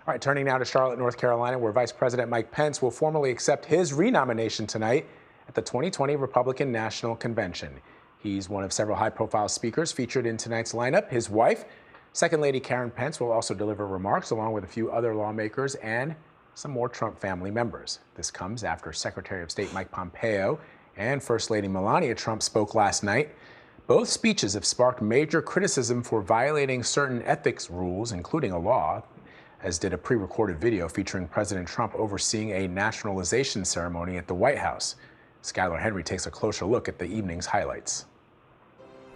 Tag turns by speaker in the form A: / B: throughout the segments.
A: All right, turning now to Charlotte, North Carolina, where Vice President Mike Pence will formally accept his renomination tonight at the 2020 Republican National Convention. He's one of several high-profile speakers featured in tonight's lineup. His wife, Second Lady Karen Pence, will also deliver remarks along with a few other lawmakers and some more Trump family members. This comes after Secretary of State Mike Pompeo and First Lady Melania Trump spoke last night. Both speeches have sparked major criticism for violating certain ethics rules, including a law, as did a pre-recorded video featuring President Trump overseeing a nationalization ceremony at the White House. Skyler Henry takes a closer look at the evening's highlights.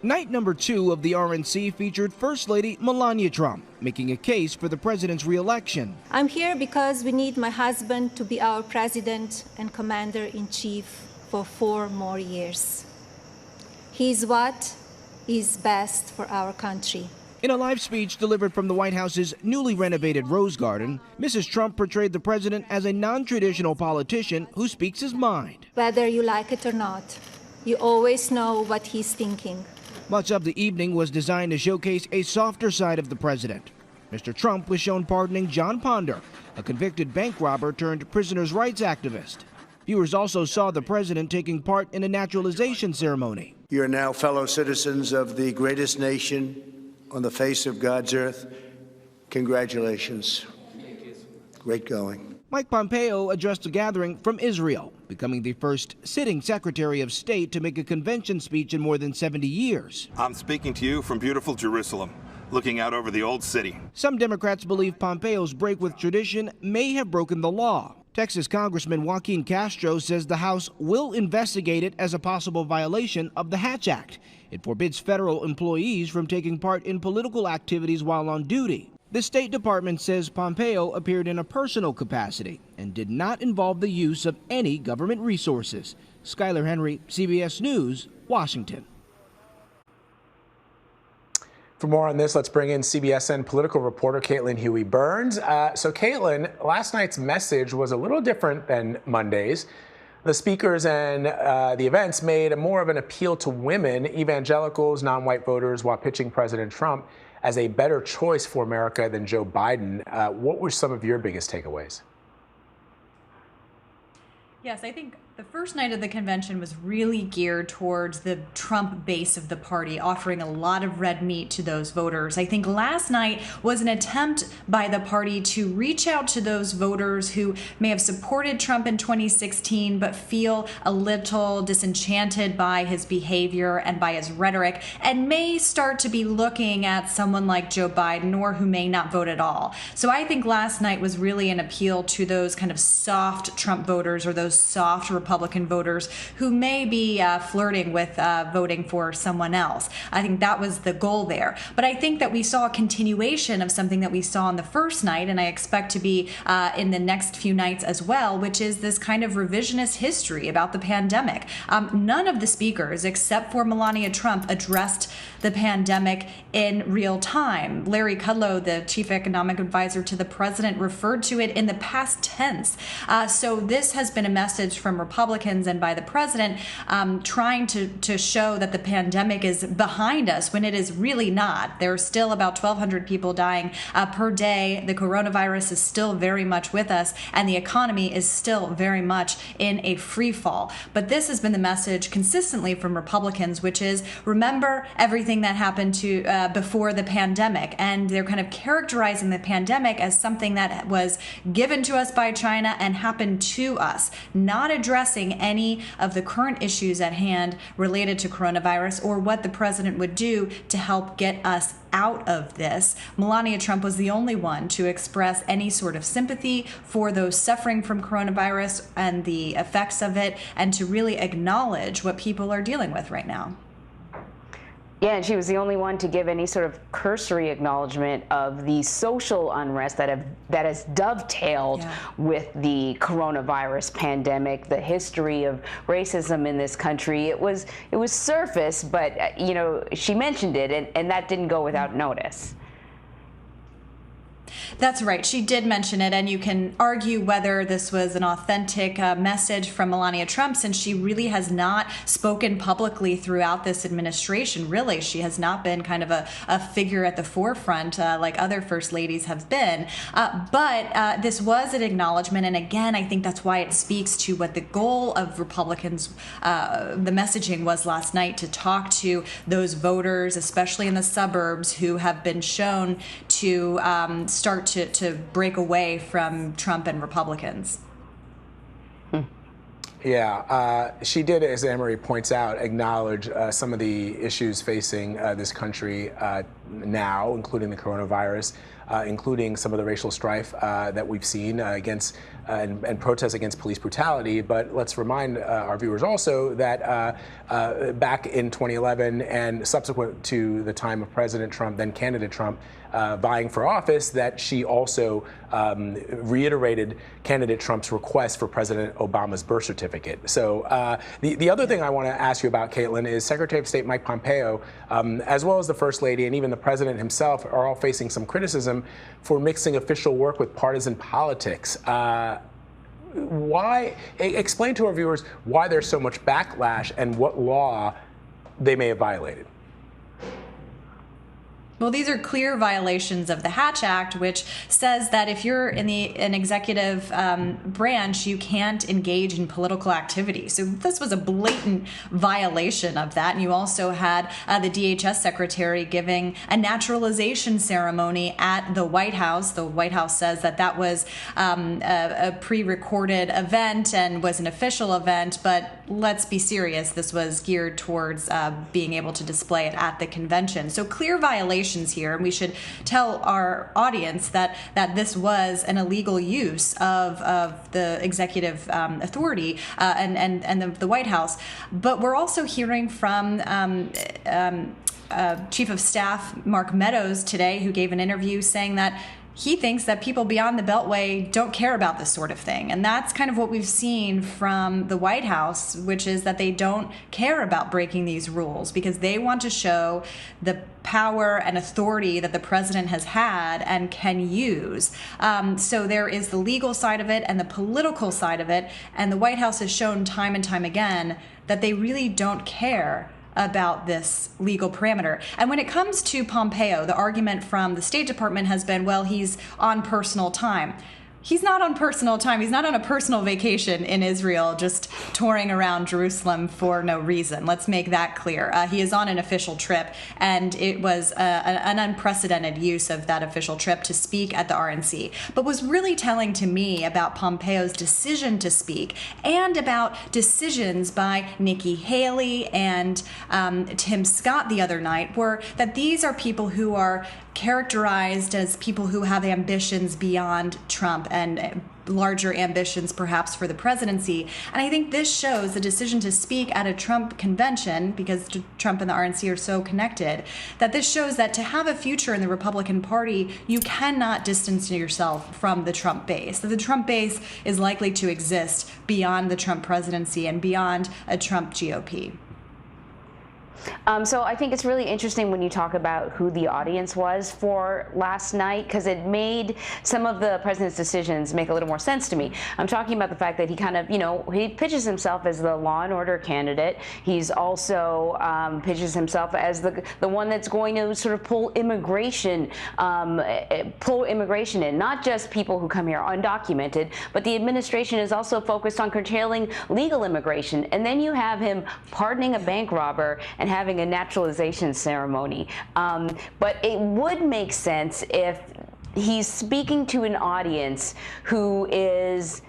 B: Night number 2 of the RNC featured First Lady Melania Trump making a case for the president's re-election.
C: I'm here because we need my husband to be our president and commander-in-chief for 4 more years. He's what is best for our country.
B: In a live speech delivered from the White House's newly renovated Rose Garden, Mrs. Trump portrayed the president as a non-traditional politician who speaks his mind.
C: Whether you like it or not, you always know what he's thinking.
B: Much of the evening was designed to showcase a softer side of the president. Mr. Trump was shown pardoning John Ponder, a convicted bank robber turned prisoners' rights activist. Viewers also saw the president taking part in a naturalization ceremony.
D: You are now fellow citizens of the greatest nation on the face of God's earth. Congratulations. Great going.
B: Mike Pompeo addressed a gathering from Israel, becoming the first sitting Secretary of State to make a convention speech in more than 70 years.
E: I'm speaking to you from beautiful Jerusalem, looking out over the old city.
B: Some Democrats believe Pompeo's break with tradition may have broken the law. Texas Congressman Joaquin Castro says the House will investigate it as a possible violation of the Hatch Act. It forbids federal employees from taking part in political activities while on duty. The State Department says Pompeo appeared in a personal capacity and did not involve the use of any government resources. Skyler Henry, CBS News, Washington.
A: For more on this, let's bring in CBSN political reporter Caitlin Huey-Burns. So Caitlin, last night's message was a little different than Monday's. The speakers and the events made more of an appeal to women, evangelicals, non-white voters, while pitching President Trump as a better choice for America than Joe Biden. What were some of your biggest takeaways?
F: Yes, I think the first night of the convention was really geared towards the Trump base of the party, offering a lot of red meat to those voters. I think last night was an attempt by the party to reach out to those voters who may have supported Trump in 2016 but feel a little disenchanted by his behavior and by his rhetoric and may start to be looking at someone like Joe Biden or who may not vote at all. So I think last night was really an appeal to those kind of soft Trump voters or those soft Republican voters who may be flirting with voting for someone else. I think that was the goal there. But I think that we saw a continuation of something that we saw on the first night, and I expect to be in the next few nights as well, which is this kind of revisionist history about the pandemic. None of the speakers, except for Melania Trump, addressed the pandemic in real time. Larry Kudlow, the chief economic advisor to the president, referred to it in the past tense. So this has been a message from Republicans and by the president trying to show that the pandemic is behind us when it is really not. There are still about 1,200 people dying per day. The coronavirus is still very much with us, and the economy is still very much in a free fall. But this has been the message consistently from Republicans, which is remember everything that happened to before the pandemic, and they're kind of characterizing the pandemic as something that was given to us by China and happened to us, not addressing any of the current issues at hand related to coronavirus or what the president would do to help get us out of this. Melania Trump was the only one to express any sort of sympathy for those suffering from coronavirus and the effects of it, and to really acknowledge what people are dealing with right now.
G: Yeah, and she was the only one to give any sort of cursory acknowledgement of the social unrest that has dovetailed with the coronavirus pandemic, the history of racism in this country. It was surface, but you know, she mentioned it, and that didn't go without notice.
F: That's right. She did mention it, and you can argue whether this was an authentic message from Melania Trump, since she really has not spoken publicly throughout this administration. Really, she has not been kind of a figure at the forefront like other first ladies have been. But this was an acknowledgement, and again, I think that's why it speaks to what the goal of Republicans, the messaging was last night, to talk to those voters, especially in the suburbs, who have been shown to start to break away from Trump and Republicans.
A: Yeah, she did, as Anne-Marie points out, acknowledge some of the issues facing this country now, including the coronavirus, including some of the racial strife that we've seen against and protests against police brutality. But let's remind our viewers also that back in 2011 and subsequent to the time of President Trump, then candidate Trump, vying for office, that she also reiterated candidate Trump's request for President Obama's birth certificate. So the other thing I want to ask you about, Caitlin, is Secretary of State Mike Pompeo, as well as the First Lady and even the President himself, are all facing some criticism for mixing official work with partisan politics. Why? Explain to our viewers why there's so much backlash and what law they may have violated.
F: Well, these are clear violations of the Hatch Act, which says that if you're in an executive branch, you can't engage in political activity. So this was a blatant violation of that. And you also had the DHS secretary giving a naturalization ceremony at the White House. The White House says that that was a pre-recorded event and was an official event. But let's be serious. This was geared towards being able to display it at the convention. So clear violations here, and we should tell our audience that this was an illegal use of the executive authority and the White House. But we're also hearing from Chief of Staff Mark Meadows today, who gave an interview saying that he thinks that people beyond the Beltway don't care about this sort of thing. And that's kind of what we've seen from the White House, which is that they don't care about breaking these rules because they want to show the power and authority that the president has had and can use. So there is the legal side of it and the political side of it. And the White House has shown time and time again that they really don't care about this legal parameter. And when it comes to Pompeo, the argument from the State Department has been, well, he's on personal time. He's not on personal time. He's not on a personal vacation in Israel, just touring around Jerusalem for no reason. Let's make that clear. He is on an official trip, and it was an unprecedented use of that official trip to speak at the RNC. But what's really telling to me about Pompeo's decision to speak and about decisions by Nikki Haley and Tim Scott the other night were that these are people who are characterized as people who have ambitions beyond Trump and larger ambitions perhaps for the presidency. And I think this shows the decision to speak at a Trump convention, because Trump and the RNC are so connected, that this shows that to have a future in the Republican Party, you cannot distance yourself from the Trump base. That the Trump base is likely to exist beyond the Trump presidency and beyond a Trump GOP.
G: So I think it's really interesting when you talk about who the audience was for last night, because it made some of the president's decisions make a little more sense to me. I'm talking about the fact that he kind of, he pitches himself as the law and order candidate. He's also pitches himself as the one that's going to sort of pull immigration in, not just people who come here undocumented, but the administration is also focused on curtailing legal immigration. And then you have him pardoning a bank robber and having a naturalization ceremony. But it would make sense if he's speaking to an audience who is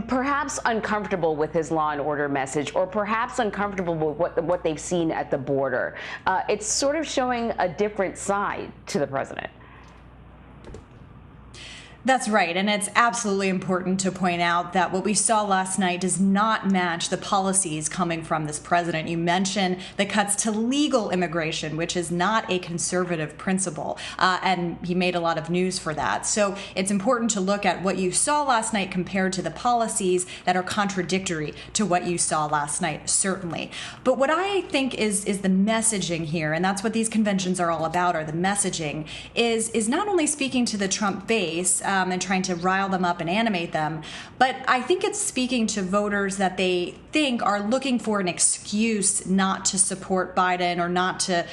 G: perhaps uncomfortable with his law and order message, or perhaps uncomfortable with what they've seen at the border. It's sort of showing a different side to the president.
F: That's right. And it's absolutely important to point out that what we saw last night does not match the policies coming from this president. You mentioned the cuts to legal immigration, which is not a conservative principle. And he made a lot of news for that. So it's important to look at what you saw last night compared to the policies that are contradictory to what you saw last night, certainly. But what I think is the messaging here, and that's what these conventions are all about, are the messaging, is not only speaking to the Trump base, and trying to rile them up and animate them. But I think it's speaking to voters that they think are looking for an excuse not to support Biden or not to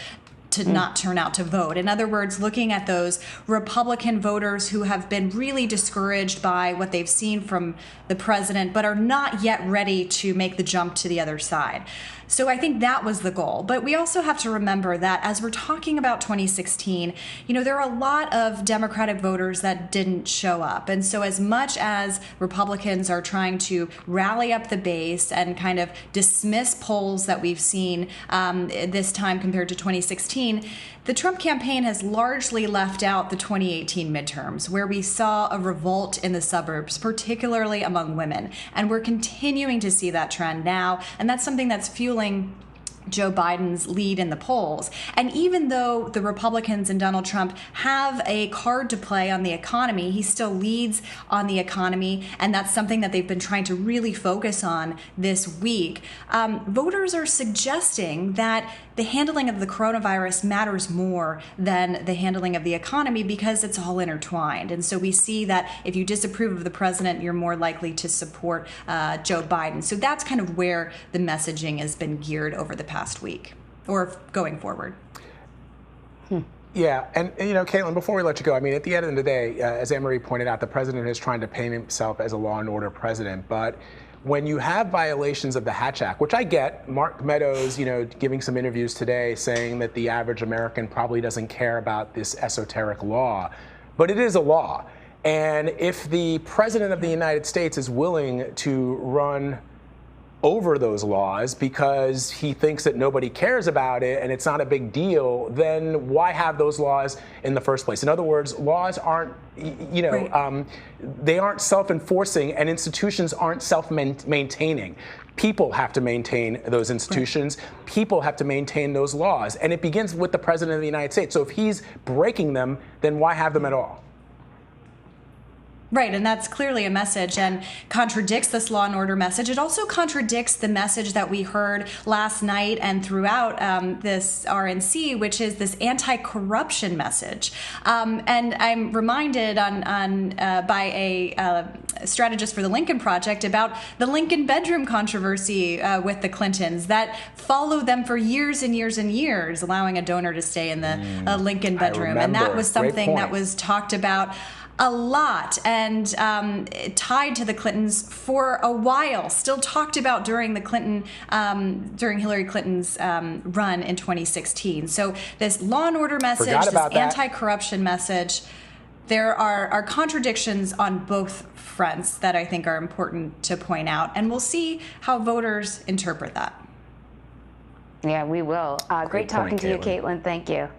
F: not turn out to vote. In other words, looking at those Republican voters who have been really discouraged by what they've seen from the president, but are not yet ready to make the jump to the other side. So I think that was the goal. But we also have to remember that as we're talking about 2016, there are a lot of Democratic voters that didn't show up. And so as much as Republicans are trying to rally up the base and kind of dismiss polls that we've seen this time compared to 2016, the Trump campaign has largely left out the 2018 midterms, where we saw a revolt in the suburbs, particularly among women. And we're continuing to see that trend now. And that's something that's fueling Joe Biden's lead in the polls. And even though the Republicans and Donald Trump have a card to play on the economy, he still leads on the economy, and that's something that they've been trying to really focus on this week. Voters are suggesting that the handling of the coronavirus matters more than the handling of the economy because it's all intertwined. And so we see that if you disapprove of the president, you're more likely to support Joe Biden. So that's kind of where the messaging has been geared over the past week or going forward.
A: Yeah, and Caitlin, before we let you go, I mean, at the end of the day, as Anne-Marie pointed out, the president is trying to paint himself as a law and order president, but when you have violations of the Hatch Act, which I get, Mark Meadows, giving some interviews today saying that the average American probably doesn't care about this esoteric law, but it is a law. And if the president of the United States is willing to run over those laws because he thinks that nobody cares about it and it's not a big deal, then why have those laws in the first place? In other words, laws aren't, they aren't self-enforcing and institutions aren't self-maintaining. People have to maintain those institutions. Right. People have to maintain those laws. And it begins with the president of the United States. So if he's breaking them, then why have them at all?
F: Right, and that's clearly a message and contradicts this law and order message. It also contradicts the message that we heard last night and throughout this RNC, which is this anti-corruption message. And I'm reminded by a strategist for the Lincoln Project about the Lincoln bedroom controversy with the Clintons that followed them for years and years and years, allowing a donor to stay in the Lincoln bedroom. And that was something that was talked about a lot and tied to the Clintons for a while, still talked about during the during Hillary Clinton's run in 2016. So this law and order message, this anti-corruption message, there are contradictions on both fronts that I think are important to point out, and we'll see how voters interpret that.
G: Yeah, we will. Great talking to you, Caitlin. Thank you.